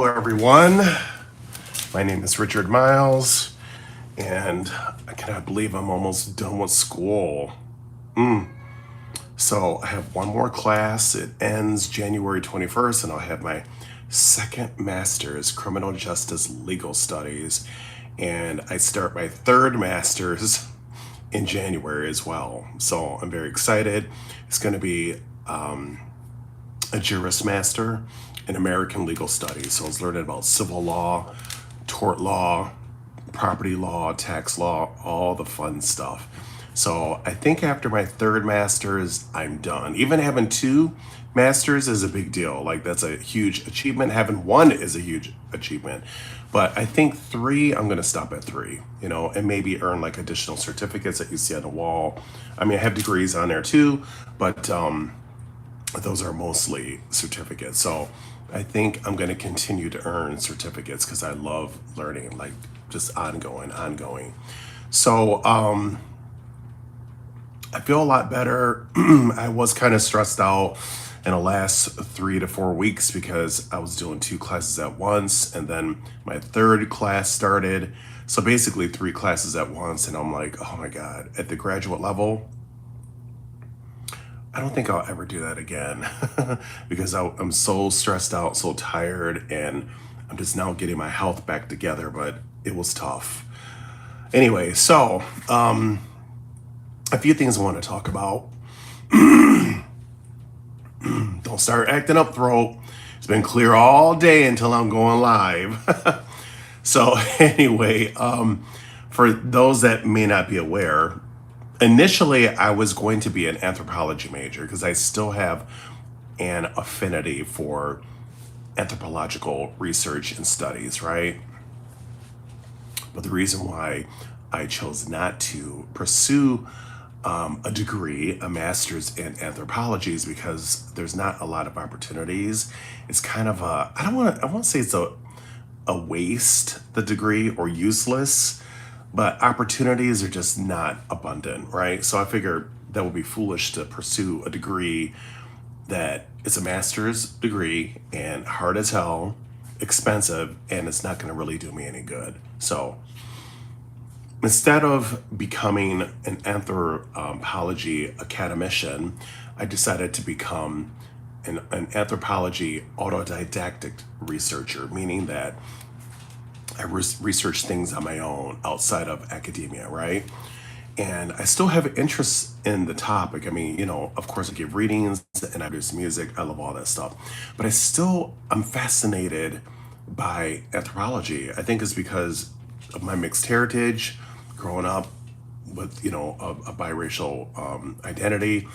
Hello, everyone. My name is Richard Miles, and I cannot believe I'm almost done with school. So I have one more class. It ends January 21st, and I'll have my second master's criminal justice legal studies, and I start my third master's in January as well. So I'm very excited. It's going to be a Juris Master in American Legal Studies. So I was learning about civil law, tort law, property law, tax law, all the fun stuff. So I think after my third master's, I'm done. Even having two masters is a big deal. Like, that's a huge achievement. Having one is a huge achievement. But I think three, I'm gonna stop at three, and maybe earn like additional certificates that you see on the wall. I mean, I have degrees on there too, but those are mostly certificates. So I think I'm going to continue to earn certificates because I love learning, like just ongoing. So I feel a lot better. I was kind of stressed out in the last 3 to 4 weeks because I was doing 2 classes at once, and then my third class started. So basically 3 classes at once, and I'm like, oh my God, at the graduate level, I don't think I'll ever do that again because I'm so stressed out, so tired, and I'm just now getting my health back together, but it was tough. Anyway, so a few things I want to talk about. Don't start acting up, throat. It's been clear all day until I'm going live. So anyway, for those that may not be aware, initially, I was going to be an anthropology major because I still have an affinity for anthropological research and studies, right? But the reason why I chose not to pursue a degree, a master's in anthropology, is because there's not a lot of opportunities. It's kind of I won't say it's a waste, the degree, or useless, but opportunities are just not abundant, right? So I figure that would be foolish to pursue a degree that is a master's degree and hard as hell, expensive, and it's not going to really do me any good. So instead of becoming an anthropology academician, I decided to become an anthropology autodidactic researcher, meaning that I research things on my own outside of academia, right? And I still have interest in the topic. I mean, of course I give readings and I produce music. I love all that stuff. But I'm fascinated by anthropology. I think it's because of my mixed heritage, growing up with, a biracial identity,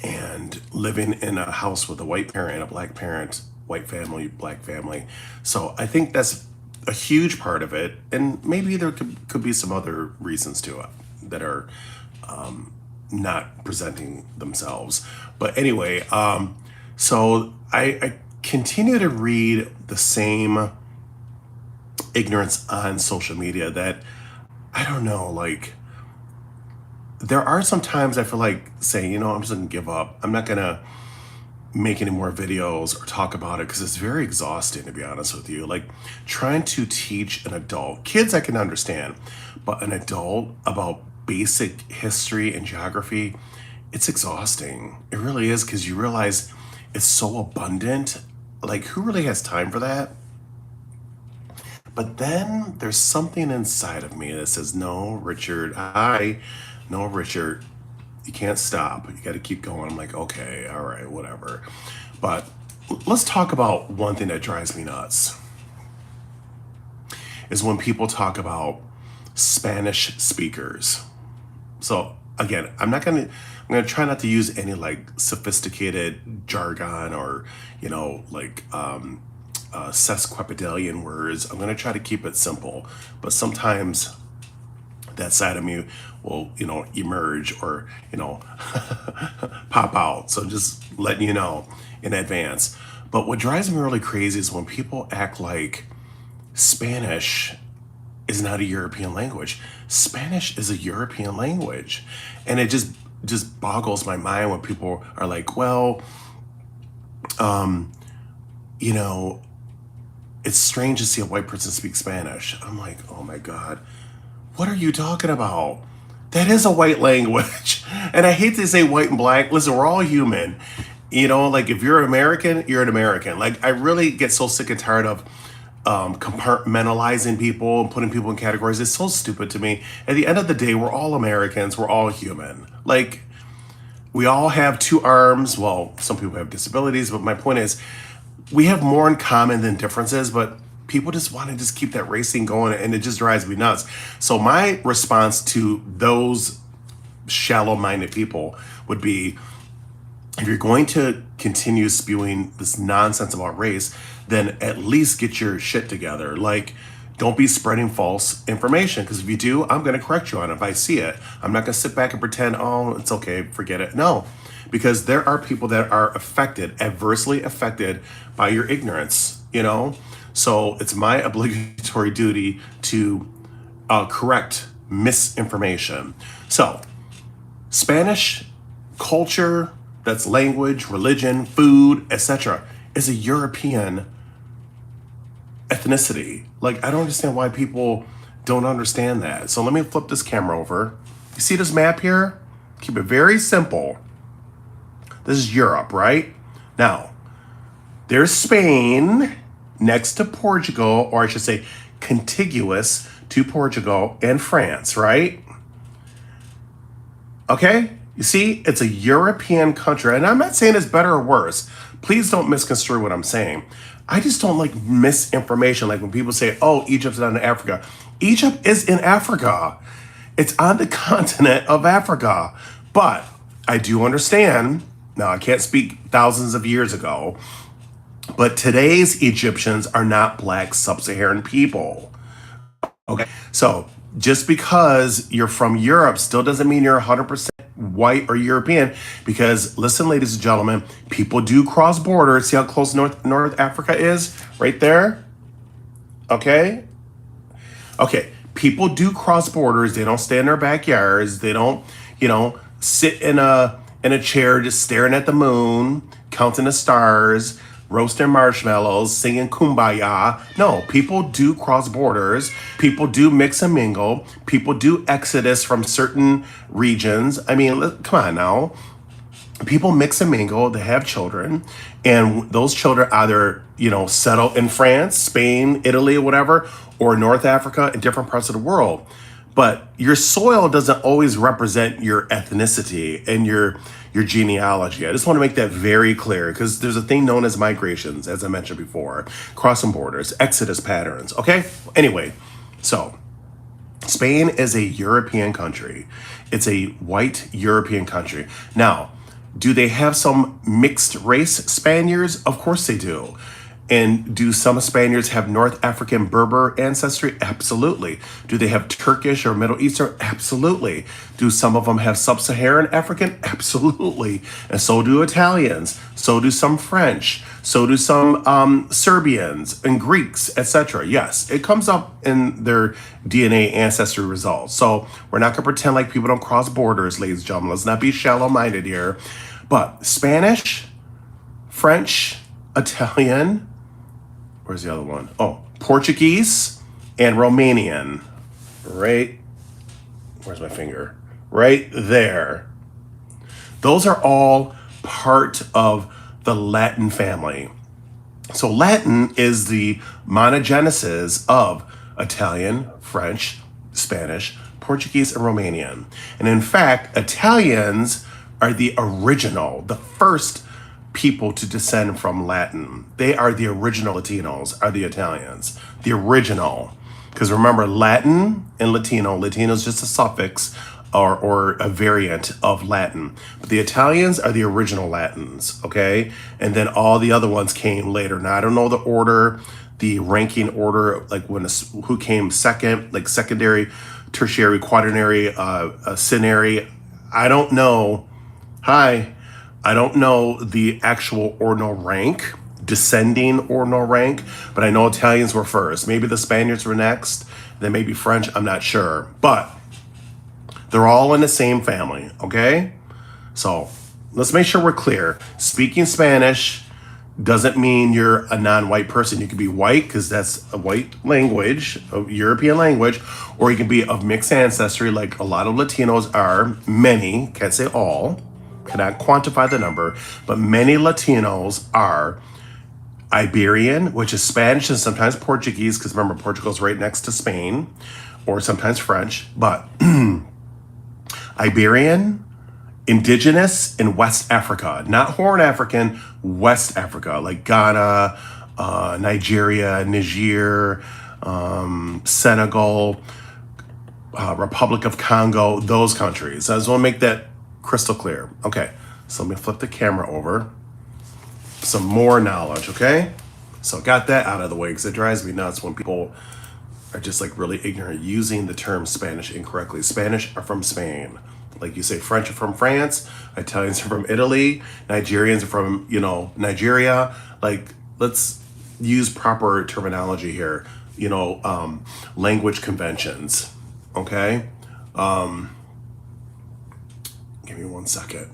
and living in a house with a white parent and a black parent, white family, black family. So I think that's a huge part of it, and maybe there could be some other reasons to it that are not presenting themselves. But anyway, so I continue to read the same ignorance on social media that, I don't know, like, there are some times I feel like saying, I'm just gonna give up. I'm not gonna make any more videos or talk about it because it's very exhausting, to be honest with you. Like, trying to teach an adult, kids I can understand, but an adult about basic history and geography, it's exhausting. It really is, because you realize it's so abundant. Like, who really has time for that? But then there's something inside of me that says, no, Richard, you can't stop. You got to keep going. I'm like, okay, all right, whatever. But let's talk about one thing that drives me nuts is when people talk about Spanish speakers. So again, I'm going to try not to use any like sophisticated jargon or, sesquipedalian words. I'm going to try to keep it simple, but sometimes that side of me will, emerge or, pop out. So just letting you know in advance. But what drives me really crazy is when people act like Spanish is not a European language. Spanish is a European language. And it just boggles my mind when people are like, well, you know, it's strange to see a white person speak Spanish. I'm like, oh my God, what are you talking about? That is a white language. And I hate to say white and black. Listen, we're all human. You know, like if you're American, you're an American. Like I really get so sick and tired of compartmentalizing people and putting people in categories. It's so stupid to me. At the end of the day, we're all Americans. We're all human. Like we all have two arms. Well, some people have disabilities, but my point is we have more in common than differences, but people just want to just keep that racing going, and it just drives me nuts. So my response to those shallow-minded people would be, if you're going to continue spewing this nonsense about race, then at least get your shit together. Like, don't be spreading false information, because if you do, I'm going to correct you on it if I see it. I'm not going to sit back and pretend, oh, it's okay, forget it. No, because there are people that are affected, adversely affected by your ignorance, you know? So it's my obligatory duty to correct misinformation. So Spanish culture, that's language, religion, food, etc., is a European ethnicity. Like, I don't understand why people don't understand that. So let me flip this camera over. You see this map here? Keep it very simple. This is Europe, right? Now, there's Spain next to Portugal, or I should say contiguous to Portugal and France, right? Okay, you see, it's a European country, and I'm not saying it's better or worse. Please don't misconstrue what I'm saying. I just don't like misinformation, like when people say, oh, Egypt's not in Africa. Egypt is in Africa. It's on the continent of Africa. But I do understand, now I can't speak thousands of years ago, but today's Egyptians are not black sub-Saharan people. Okay, so just because you're from Europe still doesn't mean you're 100% white or European, because listen, ladies and gentlemen, people do cross borders. See how close North Africa is right there? Okay, people do cross borders. They don't stay in their backyards. They don't, sit in a chair just staring at the moon, counting the stars, roasting marshmallows, singing kumbaya. No, people do cross borders. People do mix and mingle. People do exodus from certain regions. I mean, come on now. People mix and mingle, they have children, and those children either, settle in France, Spain, Italy, or whatever, or North Africa and different parts of the world. But your soil doesn't always represent your ethnicity and your genealogy. I just want to make that very clear, because there's a thing known as migrations, as I mentioned before, crossing borders, exodus patterns, okay? Anyway, so Spain is a European country. It's a white European country. Now, do they have some mixed race Spaniards? Of course they do. And do some Spaniards have North African Berber ancestry? Absolutely. Do they have Turkish or Middle Eastern? Absolutely. Do some of them have Sub-Saharan African? Absolutely. And so do Italians. So do some French. So do some Serbians and Greeks, etc. Yes, it comes up in their DNA ancestry results. So we're not going to pretend like people don't cross borders, ladies and gentlemen. Let's not be shallow-minded here. But Spanish, French, Italian, where's the other one? Oh, Portuguese and Romanian. Right, where's my finger? Right there. Those are all part of the Latin family. So Latin is the monogenesis of Italian, French, Spanish, Portuguese, and Romanian. And in fact, Italians are the original, the first people to descend from Latin. They are the original Latinos, are the Italians. The original. Because remember, Latin and Latino is just a suffix or a variant of Latin. But the Italians are the original Latins, okay? And then all the other ones came later. Now, I don't know the order, the ranking order, like who came second, like secondary, tertiary, quaternary, quinary. I don't know. I don't know the actual ordinal rank, descending ordinal rank, but I know Italians were first. Maybe the Spaniards were next, then maybe French, I'm not sure. But they're all in the same family, okay? So let's make sure we're clear. Speaking Spanish doesn't mean you're a non-white person. You can be white because that's a white language, a European language, or you can be of mixed ancestry like a lot of Latinos are. Many, can't say all, cannot quantify the number, but many Latinos are Iberian, which is Spanish and sometimes Portuguese, because remember, Portugal's right next to Spain, or sometimes French, but Iberian, indigenous in West Africa, not Horn African, West Africa, like Ghana, Nigeria, Niger, Senegal, Republic of Congo, those countries. I just want to make that crystal clear. Okay, so let me flip the camera over. Some more knowledge, okay? So got that out of the way because it drives me nuts when people are just like really ignorant using the term Spanish incorrectly. Spanish are from Spain. Like you say, French are from France, Italians are from Italy, Nigerians are from, Nigeria. Like, let's use proper terminology here, language conventions, okay? Give me 1 second.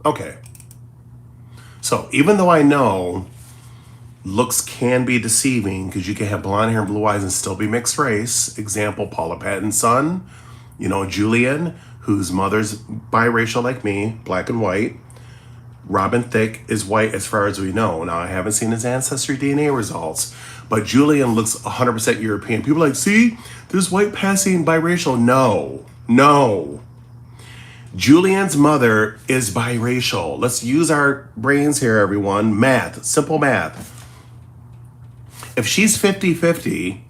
Okay. So even though I know looks can be deceiving because you can have blonde hair and blue eyes and still be mixed race. Example, Paula Patton's son, Julian, whose mother's biracial like me, black and white. Robin Thicke is white as far as we know. Now, I haven't seen his ancestry DNA results, but Julian looks 100% European. People are like, see, there's white passing biracial. No. Julian's mother is biracial. Let's use our brains here, everyone. Math, simple math. If she's 50-50,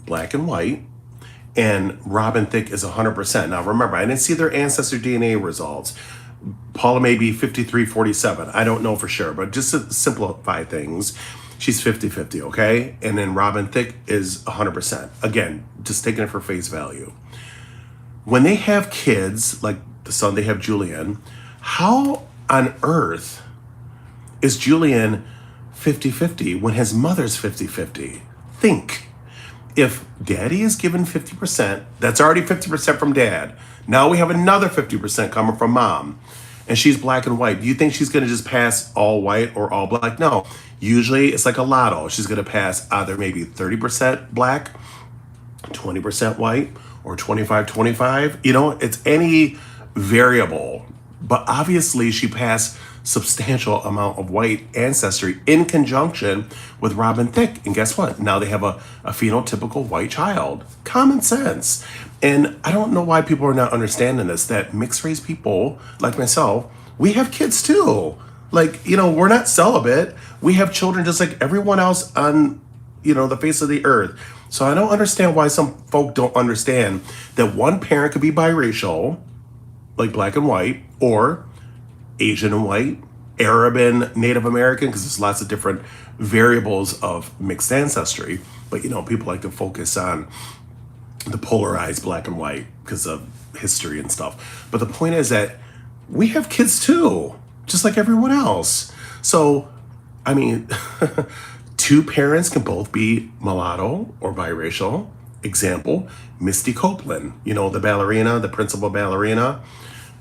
black and white, and Robin Thicke is 100%. Now remember, I didn't see their ancestry DNA results. Paula may be 53-47. I don't know for sure, but just to simplify things, she's 50-50, okay? And then Robin Thicke is 100%. Again, just taking it for face value. When they have kids, like the son they have, Julian, how on earth is Julian 50-50 when his mother's 50-50? Think. If daddy is given 50%, that's already 50% from dad. Now we have another 50% coming from mom, and she's black and white. Do you think she's going to just pass all white or all black? No. Usually it's like a lotto. She's going to pass either maybe 30% black, 20% white, or 25-25. It's any variable. But obviously she passed substantial amount of white ancestry in conjunction with Robin Thicke. And guess what? Now they have a phenotypical white child. Common sense. And I don't know why people are not understanding this, that mixed race people like myself, we have kids too. Like, we're not celibate. We have children just like everyone else on, the face of the earth. So I don't understand why some folk don't understand that one parent could be biracial, like black and white, or Asian and white, Arab and Native American, because there's lots of different variables of mixed ancestry. But, people like to focus on the polarized black and white because of history and stuff. But the point is that we have kids too, just like everyone else. So, I mean, two parents can both be mulatto or biracial. Example, Misty Copeland, the ballerina, the principal ballerina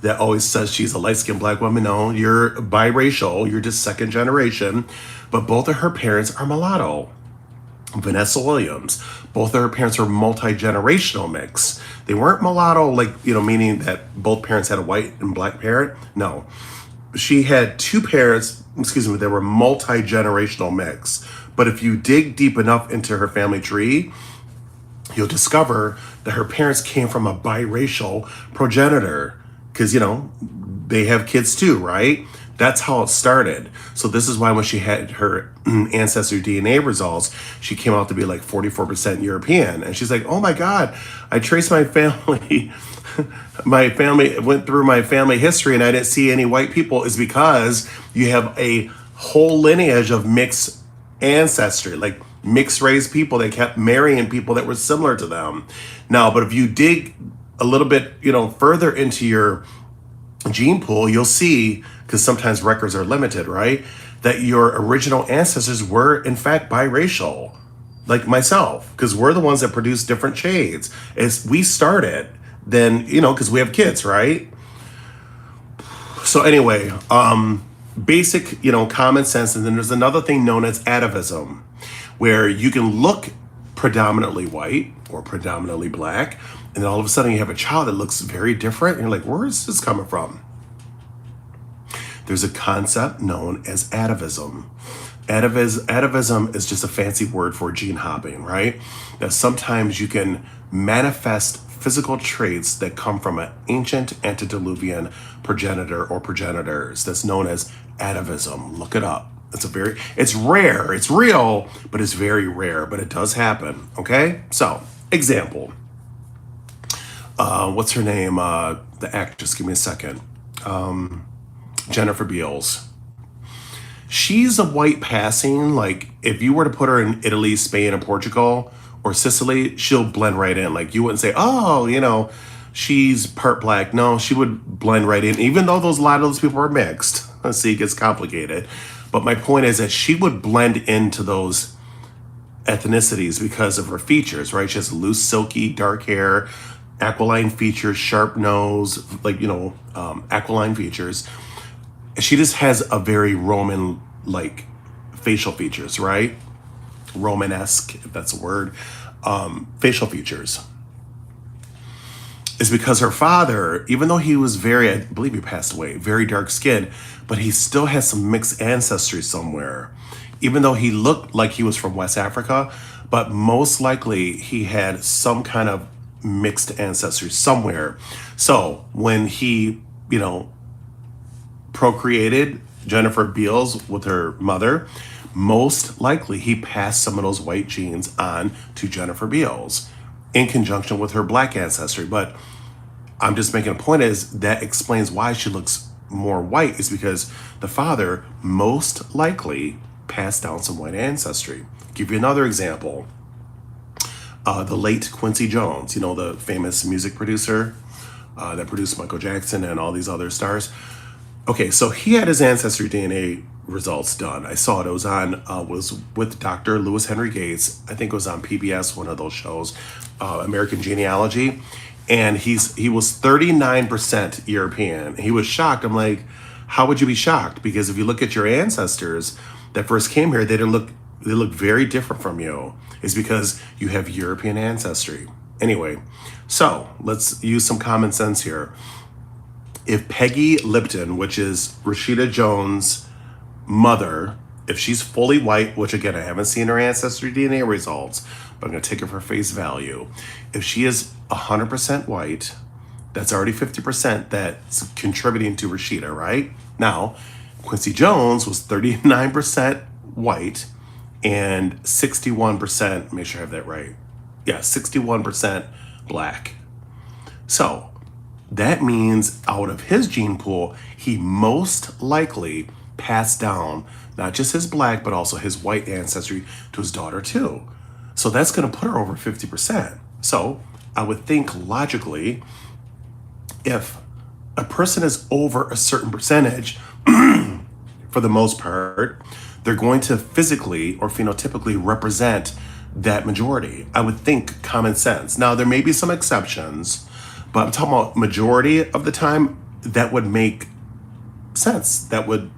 that always says she's a light-skinned black woman. No, you're biracial, you're just second generation, but both of her parents are mulatto. Vanessa Williams, both of her parents were multi-generational mix. They weren't mulatto, like, meaning that both parents had a white and black parent. No, she had two parents, they were multi-generational mix. But if you dig deep enough into her family tree, you'll discover that her parents came from a biracial progenitor. Because, they have kids too, right? That's how it started. So this is why when she had her ancestry DNA results, she came out to be like 44% European. And she's like, oh my God, I traced my family. My family went through my family history and I didn't see any white people. Is because you have a whole lineage of mixed ancestry, like mixed race people that kept marrying people that were similar to them. Now, but if you dig a little bit, further into your gene pool, you'll see, because sometimes records are limited, right, that your original ancestors were in fact biracial, like myself, because we're the ones that produce different shades. As we started, then, because we have kids, right? So anyway, basic, common sense. And then there's another thing known as atavism, where you can look predominantly white or predominantly black, and then all of a sudden you have a child that looks very different. And you're like, where is this coming from? There's a concept known as atavism. Atavism is just a fancy word for gene hopping, right? That sometimes you can manifest physical traits that come from an ancient antediluvian progenitor or progenitors. That's known as atavism. Look it up. It's rare, it's real, but it's very rare, but it does happen, okay? So, example. What's her name? The actress, give me a second. Jennifer Beals. She's a white passing, like if you were to put her in Italy, Spain, and Portugal, or Sicily, she'll blend right in. Like you wouldn't say, oh, she's part black. No, she would blend right in, even though a lot of those people are mixed. Let's see, it gets complicated. But my point is that she would blend into those ethnicities because of her features, right? She has loose, silky, dark hair, aquiline features, sharp nose, aquiline features. She just has a very Roman-like facial features, right? Romanesque, if that's a word. Facial features. Is because her father, even though he was I believe he passed away, very dark skin, but he still has some mixed ancestry somewhere. Even though he looked like he was from West Africa, but most likely he had some kind of mixed ancestry somewhere. So when he, procreated Jennifer Beals with her mother, most likely he passed some of those white genes on to Jennifer Beals in conjunction with her black ancestry. But I'm just making a point is that explains why she looks more white, is because the father most likely passed down some white ancestry. Give you another example. The late Quincy Jones, the famous music producer that produced Michael Jackson and all these other stars. Okay, so he had his ancestry DNA results done. I saw it. It was with Dr. Lewis Henry Gates. I think it was on PBS, one of those shows, American Genealogy. And he was 39% European. He was shocked. I'm like, how would you be shocked? Because if you look at your ancestors that first came here, they look very different from you. It's because you have European ancestry. Anyway, so let's use some common sense here. If Peggy Lipton, which is Rashida Jones' mother, if she's fully white, which again, I haven't seen her ancestry DNA results, but I'm going to take it for face value. If she is 100% white, that's already 50% that's contributing to Rashida, right? Now, Quincy Jones was 39% white and 61%, make sure I have that right. Yeah, 61% black. So that means out of his gene pool, he most likely passed down not just his black, but also his white ancestry to his daughter too. So that's going to put her over 50%. So I would think logically, if a person is over a certain percentage, for the most part, they're going to physically or phenotypically represent that majority. I would think common sense. Now, there may be some exceptions, but I'm talking about majority of the time, that would make sense. That would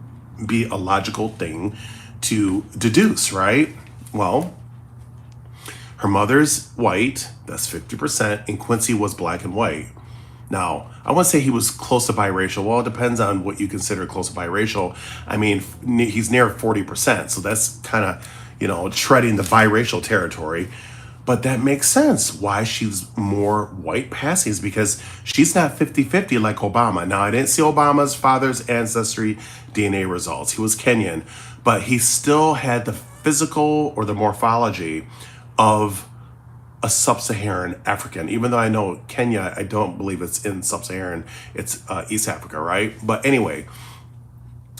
be a logical thing to deduce, right? Well, her mother's white, that's 50%, and Quincy was black and white. Now, I wouldn't say he was close to biracial. Well, it depends on what you consider close to biracial. I mean, he's near 40%, so that's kind of, treading the biracial territory. But that makes sense why she's more white passing, is because she's not 50-50 like Obama. Now, I didn't see Obama's father's ancestry DNA results. He was Kenyan, but he still had the physical or the morphology of a sub-Saharan African, even though I know Kenya, I don't believe it's in sub-Saharan, it's East Africa, right? But anyway,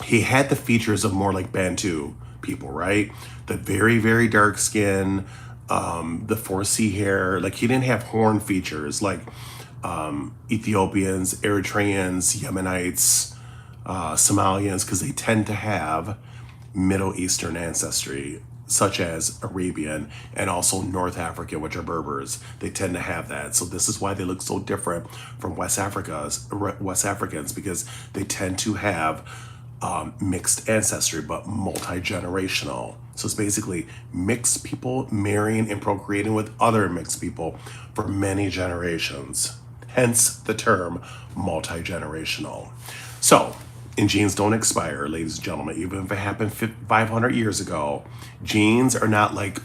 he had the features of more like Bantu people, right? The very, very dark skin, the 4C hair, like he didn't have horn features like Ethiopians, Eritreans, Yemenites, Somalians, because they tend to have Middle Eastern ancestry. such as Arabian and also North African, which are Berbers. They tend to have that. So this is why they look so different from West Africans, because they tend to have mixed ancestry, but multi-generational. So it's basically mixed people marrying and procreating with other mixed people for many generations. Hence the term multi-generational. So, and genes don't expire, ladies and gentlemen. Even if it happened 500 years ago, genes are not like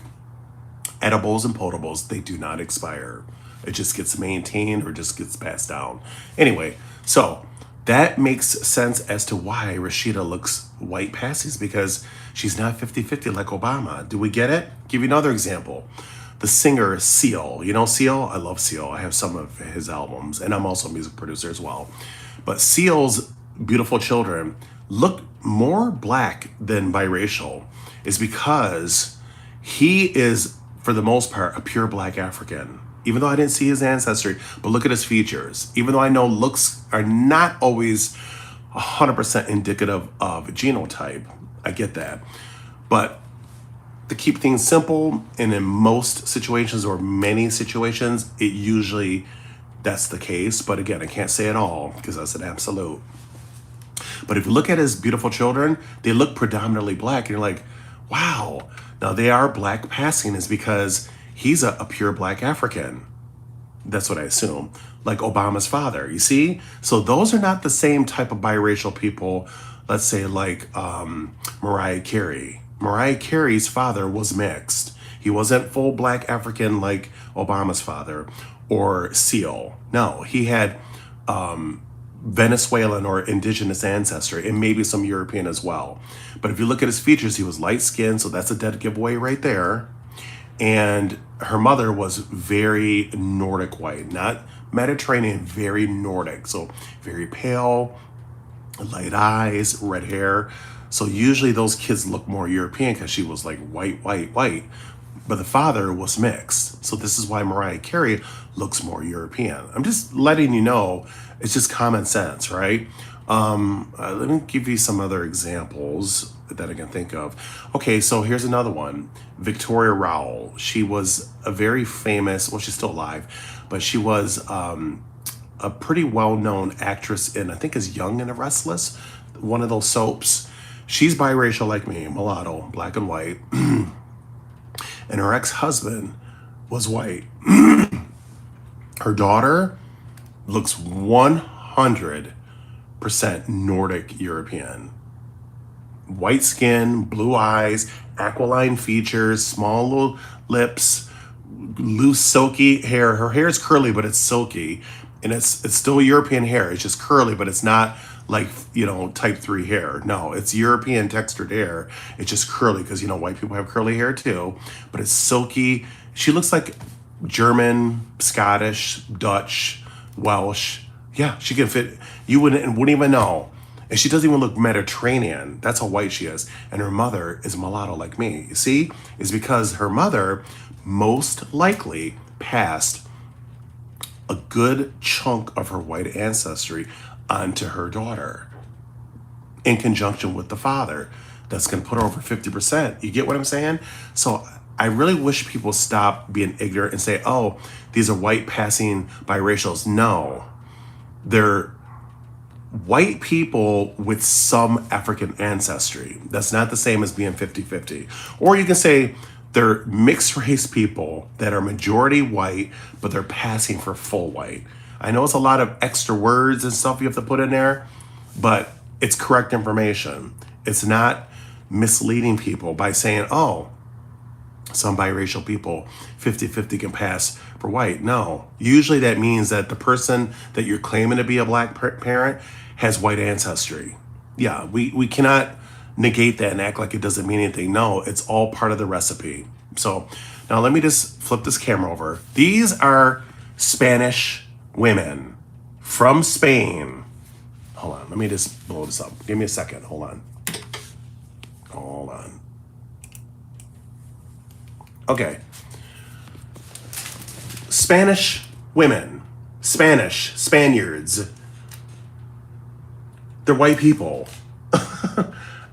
edibles and potables. They do not expire. It just gets maintained or just gets passed down. Anyway, so that makes sense as to why Rashida looks white passing, because she's not 50-50 like Obama. Do we get it? Give you another example. The singer Seal. You know Seal? I love Seal. I have some of his albums, and I'm also a music producer as well. But Seal's beautiful children look more black than biracial, is because he is, for the most part, a pure black African. Even though I didn't see his ancestry, but look at his features. Even though I know looks are not always 100% indicative of genotype, I get that. But to keep things simple, and in most situations or many situations, it usually that's the case. But again, I can't say it all because that's an absolute. But if you look at his beautiful children, they look predominantly black. And you're like, wow. Now they are black passing is because he's a pure black African. That's what I assume. Like Obama's father, you see? So those are not the same type of biracial people, let's say like Mariah Carey. Mariah Carey's father was mixed. He wasn't full black African like Obama's father or Seal. No, he had Venezuelan or indigenous ancestry and maybe some European as well. But if you look at his features, he was light skinned, so that's a dead giveaway right there. And her mother was very Nordic white, not Mediterranean, very Nordic. So very pale, light eyes, red hair. So usually those kids look more European because she was like white. But the father was mixed. So this is why Mariah Carey looks more European. I'm just letting you know, it's just common sense, right? Let me give you some other examples that I can think of. Okay, so here's another one. Victoria Rowell. She was a very famous, well, she's still alive, but she was a pretty well-known actress in, I think, is Young and the Restless, one of those soaps. She's biracial like me, mulatto, black and white. And her ex-husband was white. Her daughter looks 100% Nordic European. White skin, blue eyes, aquiline features, small little lips, loose silky hair. Her hair is curly, but it's silky. And it's still European hair. It's just curly, but it's not like, you know, type 3 hair. No, it's European textured hair. It's just curly because, you know, white people have curly hair too. But it's silky. She looks like German, Scottish, Dutch, Welsh. Yeah, she can fit. You wouldn't even know. And she doesn't even look Mediterranean. That's how white she is. And her mother is mulatto like me. You see? It's because her mother most likely passed a good chunk of her white ancestry onto her daughter in conjunction with the father. That's going to put her over 50%. You get what I'm saying? So I really wish people stop being ignorant and say, oh, these are white passing biracials. No, they're white people with some African ancestry. That's not the same as being 50-50. Or you can say they're mixed race people that are majority white, but they're passing for full white. I know it's a lot of extra words and stuff you have to put in there, but it's correct information. It's not misleading people by saying, oh, some biracial people 50-50 can pass for white. No, usually that means that the person that you're claiming to be a black parent has white ancestry. Yeah, we cannot negate that and act like it doesn't mean anything. No, it's all part of the recipe. So now let me just flip this camera over. These are Spanish women from Spain. Hold on, let me just blow this up. Give me a second, hold on. Okay. Spanish women, Spaniards. They're white people.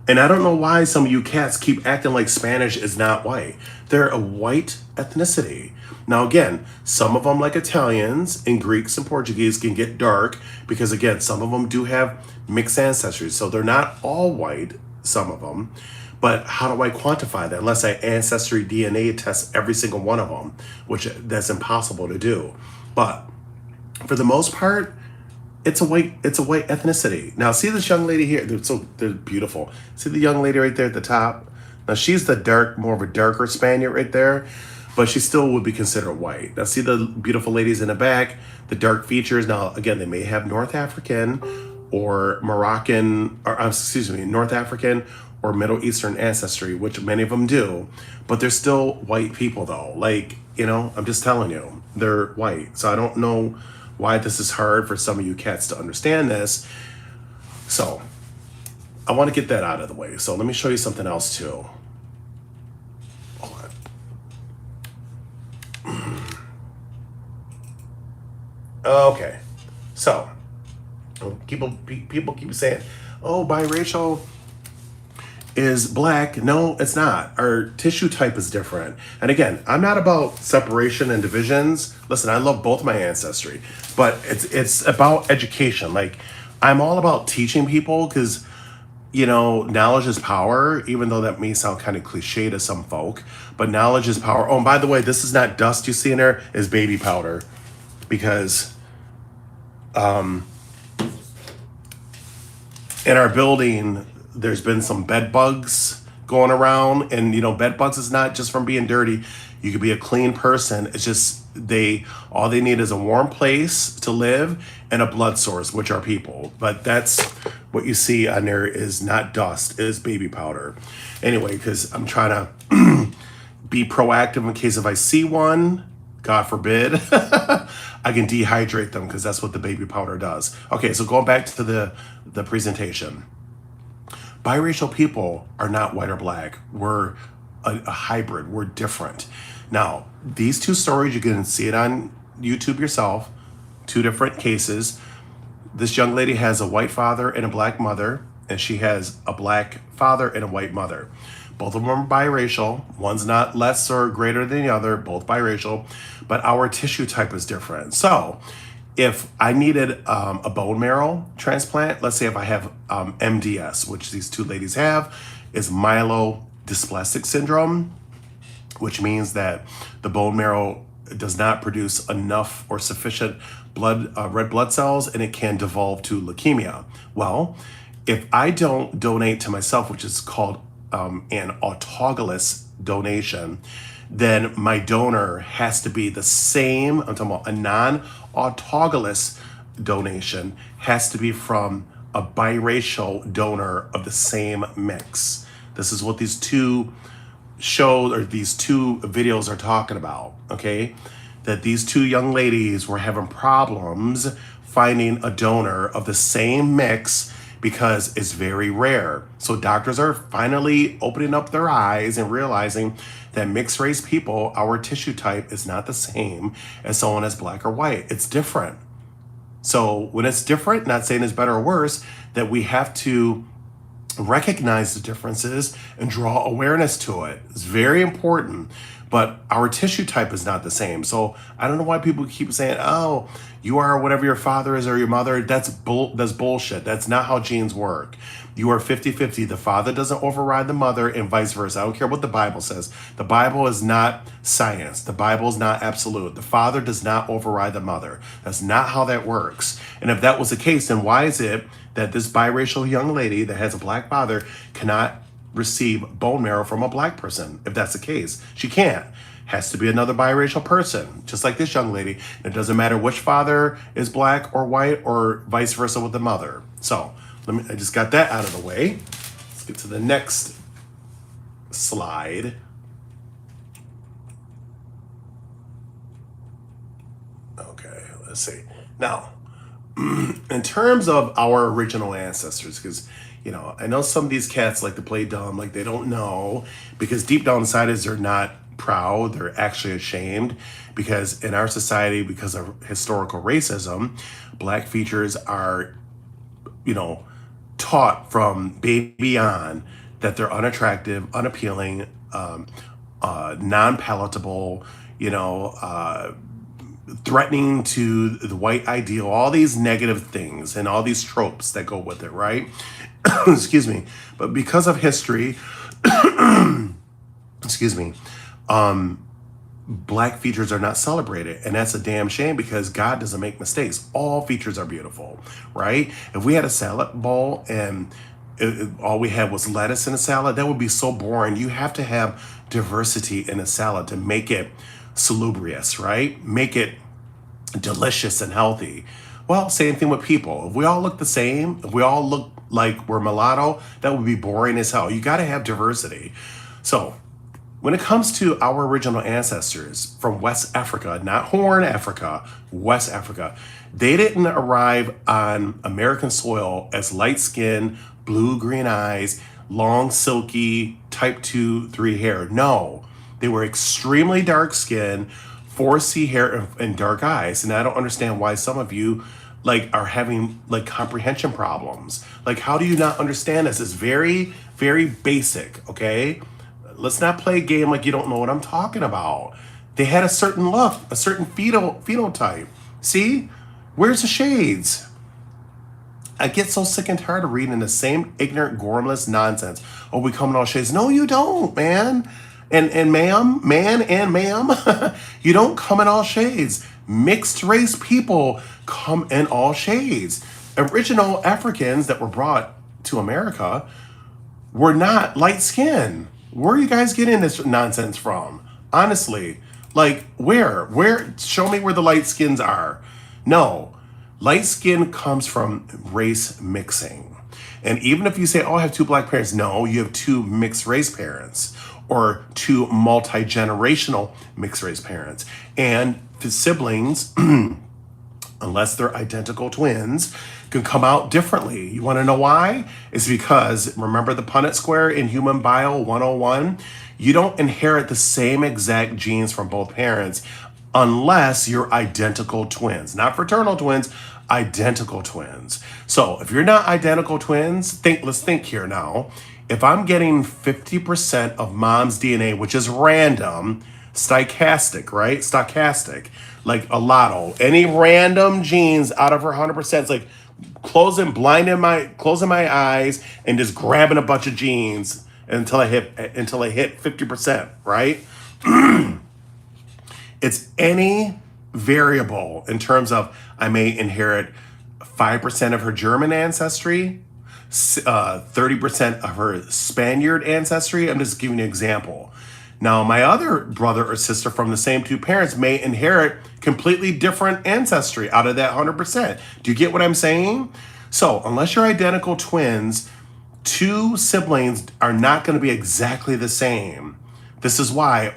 And I don't know why some of you cats keep acting like Spanish is not white. They're a white ethnicity. Now, again, some of them, like Italians and Greeks and Portuguese, can get dark because, again, some of them do have mixed ancestry. So they're not all white, some of them. But how do I quantify that? Unless I ancestry DNA test every single one of them, which that's impossible to do. But for the most part, it's a white ethnicity. Now, see this young lady here? They're beautiful. See the young lady right there at the top? Now, she's more of a darker Spaniard right there, but she still would be considered white. Now, see the beautiful ladies in the back, the dark features. Now, again, they may have North African or Moroccan, or North African or Middle Eastern ancestry, which many of them do, but they're still white people though. Like, I'm just telling you, they're white. So I don't know why this is hard for some of you cats to understand this. So I want to get that out of the way. So let me show you something else too. Hold on. Okay. So people keep saying, oh, biracial is black. No, it's not. Our tissue type is different. And again, I'm not about separation and divisions. Listen, I love both my ancestry, but it's about education. Like, I'm all about teaching people because, knowledge is power, even though that may sound kind of cliche to some folk, but knowledge is power. Oh, and by the way, this is not dust you see in there, is baby powder, because in our building, there's been some bed bugs going around, and bed bugs is not just from being dirty. You could be a clean person. It's just all they need is a warm place to live and a blood source, which are people. But that's what you see on there is not dust, it is baby powder. Anyway, because I'm trying to be proactive in case if I see one, God forbid, I can dehydrate them because that's what the baby powder does. Okay, so going back to the presentation. Biracial people are not white or black. We're a hybrid. We're different. Now, these two stories, you can see it on YouTube yourself, two different cases. This young lady has a white father and a black mother, and she has a black father and a white mother. Both of them are biracial. One's not less or greater than the other, both biracial, but our tissue type is different. So if I needed a bone marrow transplant, let's say if I have MDS, which these two ladies have, is myelodysplastic syndrome, which means that the bone marrow does not produce enough or sufficient red blood cells, and it can devolve to leukemia. Well, if I don't donate to myself, which is called an autologous donation, then my donor has to be the same. I'm talking about a non-autologous donation has to be from a biracial donor of the same mix. This is what these two shows or these two videos are talking about, okay? That these two young ladies were having problems finding a donor of the same mix because it's very rare. So doctors are finally opening up their eyes and realizing that mixed race people, our tissue type is not the same as someone that's black or white. It's different. So when it's different, not saying it's better or worse, that we have to recognize the differences and draw awareness to it. It's very important, but our tissue type is not the same. So I don't know why people keep saying, oh, you are whatever your father is or your mother. That's bullshit. That's not how genes work. You are 50-50. The father doesn't override the mother and vice versa. I don't care what the Bible says. The Bible is not science. The Bible is not absolute. The father does not override the mother. That's not how that works. And if that was the case, then why is it that this biracial young lady that has a black father cannot receive bone marrow from a black person? If that's the case, she can't. Has to be another biracial person, just like this young lady. It doesn't matter which father is black or white or vice versa with the mother. So I just got that out of the way. Let's get to the next slide. Okay, let's see. Now, in terms of our original ancestors, because I know some of these cats like to play dumb, like they don't know, because deep down inside is they're not proud, they're actually ashamed, because in our society, because of historical racism, black features are, taught from baby on that they're unattractive, unappealing, non-palatable, you know, threatening to the white ideal, all these negative things and all these tropes that go with it, right? Excuse me. But because of history, excuse me, black features are not celebrated. And that's a damn shame because God doesn't make mistakes. All features are beautiful, right? If we had a salad bowl and all we had was lettuce in a salad, that would be so boring. You have to have diversity in a salad to make it salubrious, right? Make it delicious and healthy. Well, same thing with people. If we all look the same, if we all look like we're mulatto, that would be boring as hell. You got to have diversity. So when it comes to our original ancestors from West Africa, not Horn Africa, West Africa, they didn't arrive on American soil as light skin, blue-green eyes, long, silky, type 2, 3 hair. No, they were extremely dark skinned, 4C hair and dark eyes. And I don't understand why some of you like are having like comprehension problems. Like, how do you not understand this? It's very, very basic, okay? Let's not play a game like you don't know what I'm talking about. They had a certain look, a certain phenotype. See? Where's the shades? I get so sick and tired of reading the same ignorant, gormless nonsense. Oh, we come in all shades. No, you don't, man. And ma'am, man and ma'am, you don't come in all shades. Mixed race people come in all shades. Original Africans that were brought to America were not light skinned. Where are you guys getting this nonsense from? Honestly, like where? Show me where the light skins are. No, light skin comes from race mixing. And even if you say, oh, I have two black parents, no, you have two mixed race parents or two multi-generational mixed race parents. And the siblings, unless they're identical twins, can come out differently. You want to know why? It's because, remember the Punnett square in Human Bio 101? You don't inherit the same exact genes from both parents unless you're identical twins. Not fraternal twins, identical twins. So if you're not identical twins, let's think here now. If I'm getting 50% of mom's DNA, which is random, stochastic, right? Stochastic, like a lotto. Any random genes out of her 100%, it's like closing my eyes and just grabbing a bunch of genes until I hit 50%, right? It's any variable in terms of I may inherit 5% of her German ancestry, 30% of her Spaniard ancestry. I'm just giving you an example. Now, my other brother or sister from the same two parents may inherit completely different ancestry out of that 100%. Do you get what I'm saying? So, unless you're identical twins, two siblings are not going to be exactly the same. This is why,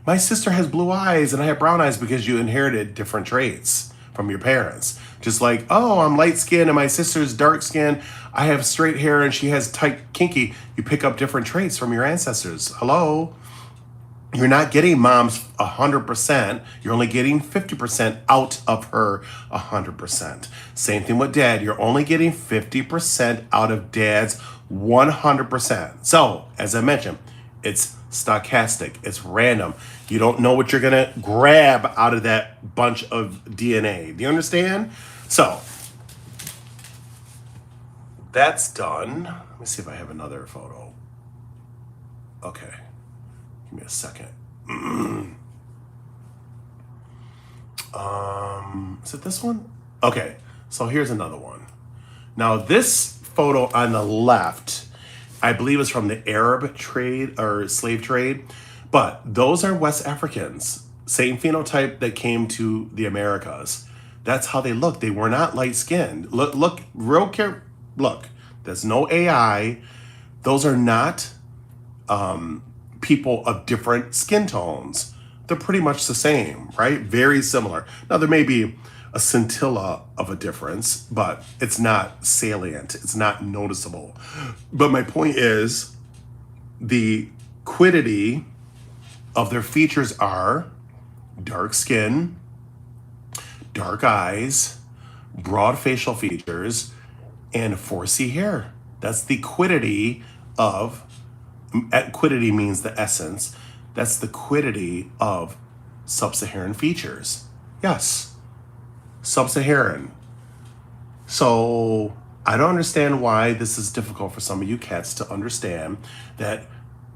my sister has blue eyes and I have brown eyes because you inherited different traits from your parents. Just like, oh, I'm light skinned and my sister's dark skinned. I have straight hair and she has tight kinky. You pick up different traits from your ancestors. Hello? You're not getting mom's 100%. You're only getting 50% out of her 100%. Same thing with dad. You're only getting 50% out of dad's 100%. So, as I mentioned, it's stochastic. It's random. You don't know what you're going to grab out of that bunch of DNA. Do you understand? So, that's done. Let me see if I have another photo. Okay. Give me a second. Is it this one? Okay. So here's another one. Now, this photo on the left, I believe is from the Arab trade or slave trade, but those are West Africans, same phenotype that came to the Americas. That's how they look. They were not light skinned. Look, real care. Look, there's no AI. Those are not people of different skin tones. They're pretty much the same, right? Very similar. Now, there may be a scintilla of a difference, but it's not salient. It's not noticeable. But my point is the quiddity of their features are dark skin, dark eyes, broad facial features, and 4C hair. That's the quiddity of, quiddity means the essence. That's the quiddity of sub-Saharan features. Yes, sub-Saharan. So I don't understand why this is difficult for some of you cats to understand that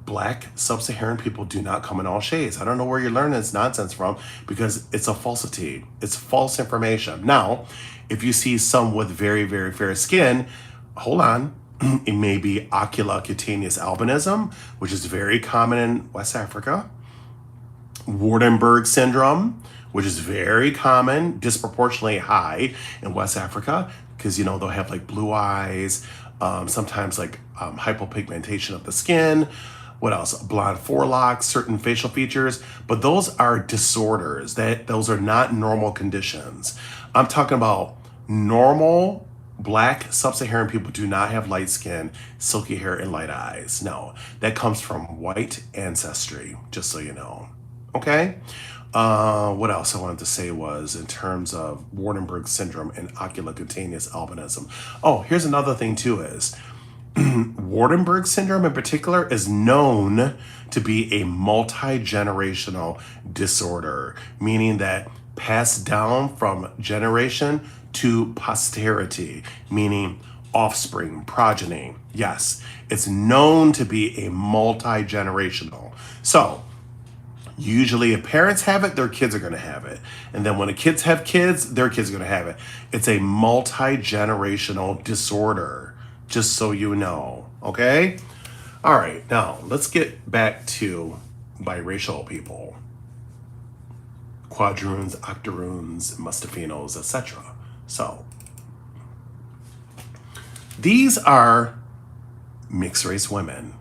Black sub-Saharan people do not come in all shades. I don't know where you're learning this nonsense from, because it's a falsity. It's false information. Now, if you see some with very, very fair skin, hold on. It may be ocular cutaneous albinism, which is very common in West Africa. Waardenburg syndrome, which is very common, disproportionately high in West Africa, because, you know, they'll have like blue eyes, sometimes like hypopigmentation of the skin. What else? Blonde forelocks, certain facial features, but those are disorders. Those are not normal conditions. I'm talking about normal Black sub-Saharan people do not have light skin, silky hair, and light eyes. No, that comes from white ancestry, just so you know. Okay? What else I wanted to say was in terms of Waardenburg syndrome and ocular cutaneous albinism. Oh, here's another thing too is, Waardenburg syndrome in particular is known to be a multi-generational disorder, meaning that passed down from generation to posterity, meaning offspring, progeny. Yes, it's known to be a multi-generational. So usually if parents have it, their kids are going to have it. And then when the kids have kids, their kids are going to have it. It's a multi-generational disorder, just so you know, okay? All right, now let's get back to biracial people. Quadroons, octoroons, mustafinos, etc. So these are mixed race women.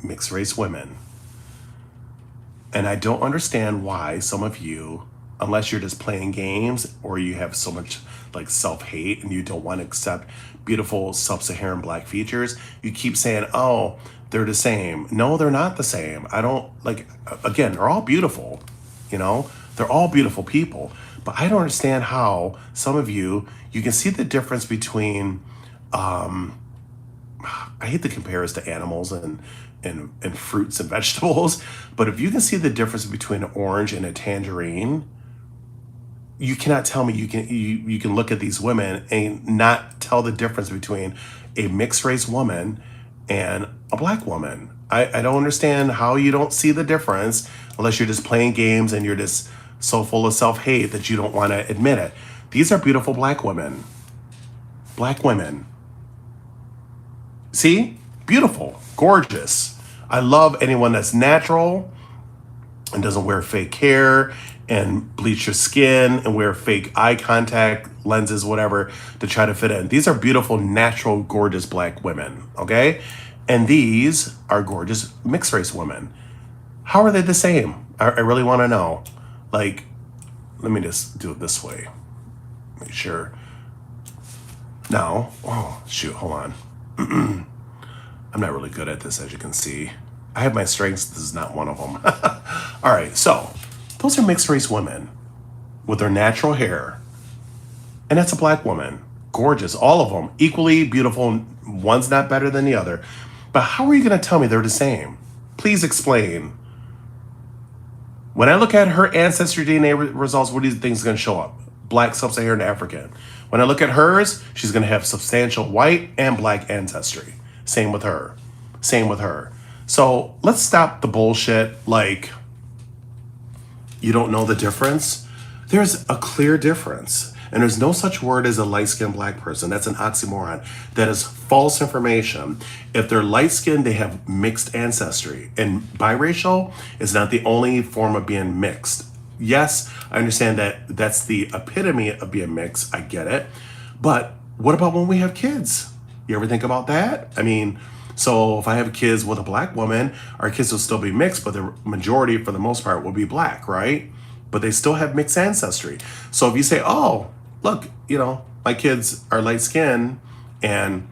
Mixed race women. And I don't understand why some of you, unless you're just playing games or you have so much like self-hate and you don't want to accept beautiful sub-Saharan Black features, you keep saying, oh, they're the same. No, they're not the same. I don't, like, again, they're all beautiful, you know? They're all beautiful people. But I don't understand how some of you can see the difference between, I hate to compare us to animals and fruits and vegetables, but if you can see the difference between an orange and a tangerine, you cannot tell me you can look at these women and not tell the difference between a mixed race woman and a Black woman. I don't understand how you don't see the difference unless you're just playing games and you're just so full of self-hate that you don't want to admit it. These are beautiful Black women. Black women. See? Beautiful. Gorgeous. I love anyone that's natural and doesn't wear fake hair and bleach your skin and wear fake eye contact lenses, whatever, to try to fit in. These are beautiful, natural, gorgeous Black women, okay? And these are gorgeous mixed race women. How are they the same? I really want to know. Like, let me just do it this way. Make sure. Now, oh, shoot, hold on. I'm not really good at this, as you can see. I have my strengths. This is not one of them. All right, so those are mixed race women with their natural hair. And that's a Black woman. Gorgeous, all of them. Equally beautiful. One's not better than the other. But how are you going to tell me they're the same? Please explain. When I look at her ancestry DNA results, what do you think is going to show up? Black, sub-Saharan African. When I look at hers, she's going to have substantial white and Black ancestry. Same with her. Same with her. So let's stop the bullshit. Like, you don't know the difference? There's a clear difference. And there's no such word as a light-skinned Black person. That's an oxymoron. That is false information. If they're light-skinned, they have mixed ancestry. And biracial is not the only form of being mixed. Yes, I understand that that's the epitome of being mixed. I get it. But what about when we have kids? You ever think about that? I mean, so if I have kids with a Black woman, our kids will still be mixed, but the majority, for the most part, will be Black, right? But they still have mixed ancestry. So if you say, oh, look, you know, my kids are light skinned and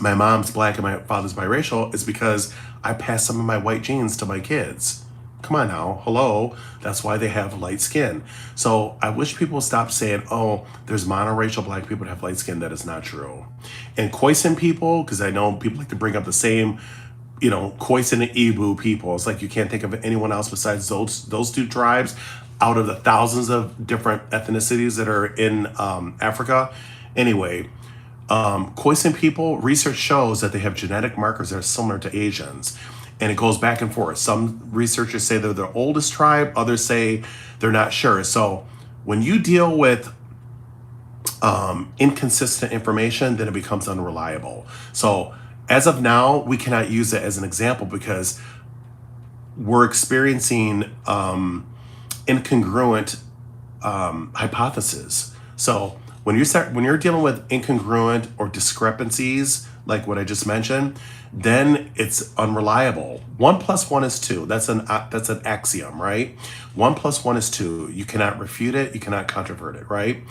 my mom's Black and my father's biracial, it's because I passed some of my white genes to my kids. Come on now, hello. That's why they have light skin. So I wish people would stop saying, oh, there's monoracial black people that have light skin. That is not true. And Khoisan people, because I know people like to bring up the same, Khoisan and Igbo people. It's like you can't think of anyone else besides those two tribes out of the thousands of different ethnicities that are in Africa. Anyway, Khoisan people, research shows that they have genetic markers that are similar to Asians. And it goes back and forth. Some researchers say they're the oldest tribe, others say they're not sure. So when you deal with inconsistent information, then it becomes unreliable. So as of now, we cannot use it as an example because we're experiencing incongruent hypotheses. So when you're dealing with incongruent or discrepancies, like what I just mentioned, then it's unreliable. 1 + 1 is 2. That's an axiom, right? 1 + 1 is 2. You cannot refute it. You cannot controvert it, right?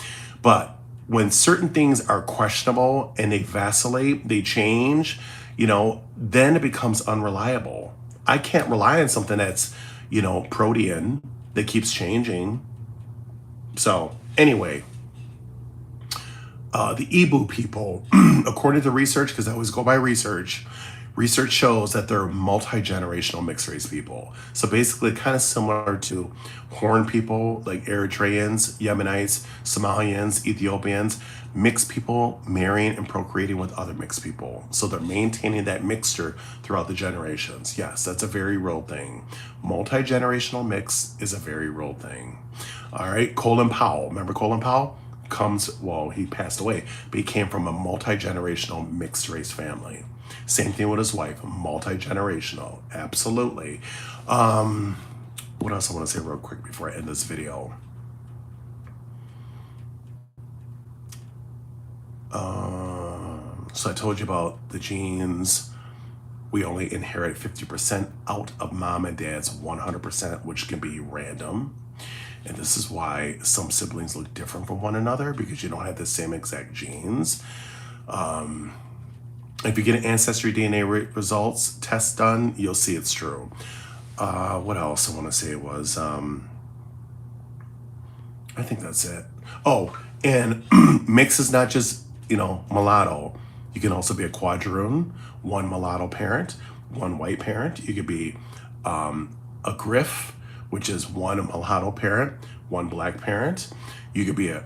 But when certain things are questionable and they vacillate, they change, then it becomes unreliable. I can't rely on something that's, protean that keeps changing. So anyway, the Igbo people, according to research, because I always go by research shows that they're multi-generational mixed race people. So basically kind of similar to Horn people, like Eritreans, Yemenites, Somalians, Ethiopians, mixed people marrying and procreating with other mixed people. So they're maintaining that mixture throughout the generations. Yes, that's a very real thing. Multi-generational mix is a very real thing. All right, Colin Powell, remember Colin Powell? He passed away, but he came from a multi-generational mixed race family. Same thing with his wife, multi-generational, absolutely. What else I want to say real quick before I end this video? So I told you about the genes. We only inherit 50% out of mom and dad's 100%, which can be random. And this is why some siblings look different from one another, because you don't have the same exact genes. If you get an ancestry DNA results test done, you'll see it's true. What else I want to say was, I think that's it. Oh, and mix is not just, mulatto. You can also be a quadroon, one mulatto parent, one white parent. You could be a griff, which is one mulatto parent, one black parent. You could be a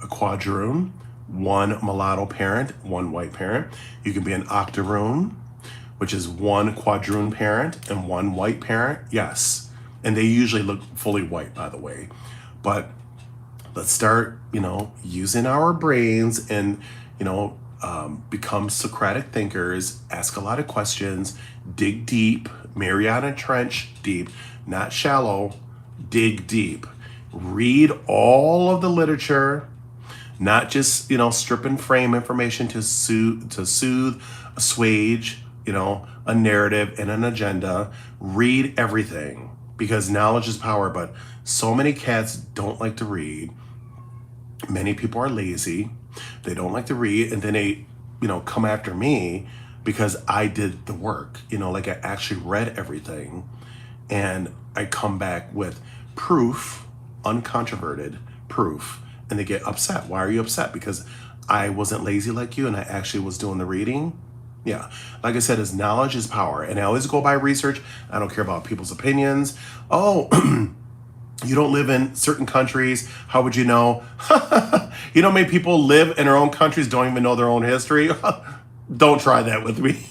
quadroon, one mulatto parent, one white parent. You can be an octoroon, which is one quadroon parent and one white parent. Yes. And they usually look fully white, by the way. But let's start, using our brains and, become Socratic thinkers, ask a lot of questions, dig deep, Mariana Trench deep, not shallow, dig deep. Read all of the literature, not just, strip and frame information to soothe, assuage, a narrative and an agenda. Read everything, because knowledge is power, but so many cats don't like to read. Many people are lazy. They don't like to read, and then they, come after me because I did the work, like I actually read everything, and I come back with proof, uncontroverted proof, and they get upset. Why are you upset? Because I wasn't lazy like you and I actually was doing the reading. Yeah, like I said, is knowledge is power, and I always go by research. I don't care about people's opinions. Oh, you don't live in certain countries. How would you know? You know how many people live in their own countries, don't even know their own history? Don't try that with me.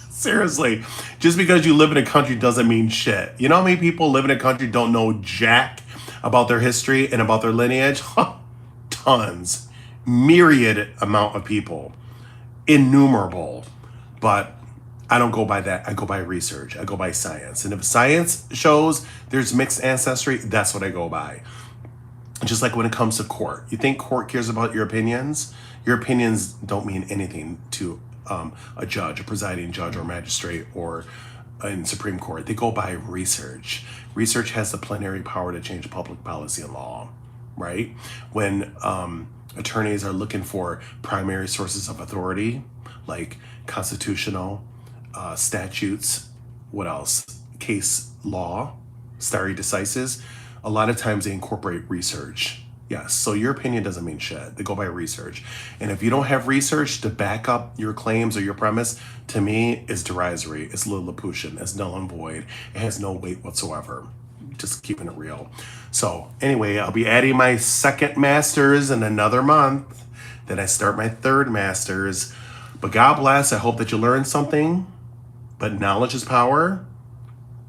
Seriously, just because you live in a country doesn't mean shit. You know how many people live in a country don't know jack about their history and about their lineage? Tons, myriad amount of people, innumerable. But I don't go by that. I go by research. I go by science. And if science shows there's mixed ancestry, that's what I go by. Just like when it comes to court. You think court cares about your opinions? Your opinions don't mean anything to a judge, a presiding judge or magistrate, or in Supreme Court. They go by research. Research has the plenary power to change public policy and law, right? When attorneys are looking for primary sources of authority, like constitutional, statutes, what else? Case law, stare decisis, a lot of times they incorporate research. Yes, so your opinion doesn't mean shit. They go by research. And if you don't have research to back up your claims or your premise, to me, it's derisory, it's Lilliputian, it's null and void. It has no weight whatsoever. Just keeping it real. So anyway, I'll be adding my second master's in another month. Then I start my third master's. But God bless. I hope that you learned something. But knowledge is power.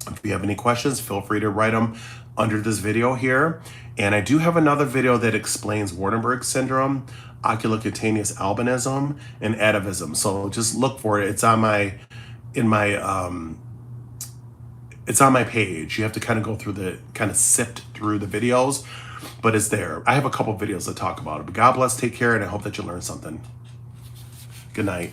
If you have any questions, feel free to write them under this video here. And I do have another video that explains Waardenburg syndrome, oculocutaneous albinism, and atavism. So just look for it. It's on my page. You have to kind of go through sift through the videos, but it's there. I have a couple videos that talk about it. But God bless, take care, and I hope that you learned something. Good night.